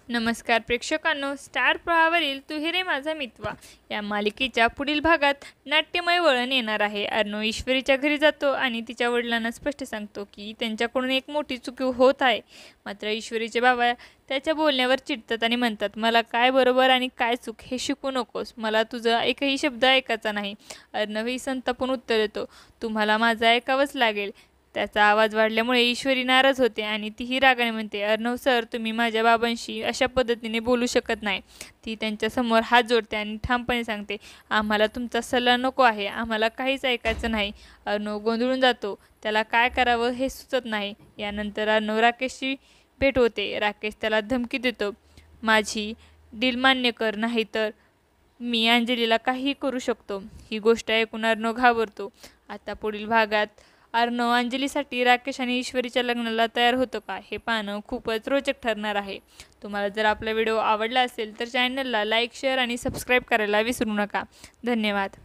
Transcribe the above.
नमस्कार प्रेक्षकांनो, स्टार प्रवाहावरील तू ही रे माझा मितवा या मालिकेच्या पुढील भागात नाट्यमय वळण येणार आहे। अर्णव ईश्वरीच्या घरी जातो आणि तिच्या वडिलांना स्पष्ट सांगतो की त्यांच्याकडून एक मोठी चूक होत आहे। मात्र ईश्वरीचे बाबा त्याच्या बोलण्यावर चिडतात आणि म्हणतात, मला काय बरोबर आणि काय चूक हे शिकू नकोस, मला तुझा एकही शब्द ऐकायचा नाही। अर्णवही संतापून उत्तर देतो, तुम्हाला माझं ऐकावंच लागेल। त्याचा आवाज वाढल्यामुळे ईश्वरी नाराज होते आणि तीही रागाने म्हणते, अर्णव सर, तुम्ही माझ्या बाबांशी अशा पद्धतीने बोलू शकत नाही। ती त्यांच्यासमोर हात जोडते आणि ठामपणे सांगते, आम्हाला तुमचा सल्ला नको आहे, आम्हाला काहीच ऐकायचं नाही। अर्णव गोंधळून जातो, त्याला काय करावं हे सुचत नाही। यानंतर अर्णव राकेशची भेट होते। राकेश त्याला धमकी देतो, माझी डील मान्य कर, नाहीतर मी अंजलीला काहीही करू शकतो। ही गोष्ट ऐकून अर्णव घाबरतो। आता पुढील भागात अर्णव अंजलीसाठी राकेश आणि ईश्वरीच्या लग्नाला तयार होतं का हे पाहणं खूपच रोचक ठरणार आहे। तुम्हाला जर आपला व्हिडिओ आवडला असेल तर चॅनलला लाईक, शेअर आणि सबस्क्राईब करायला विसरू नका। धन्यवाद।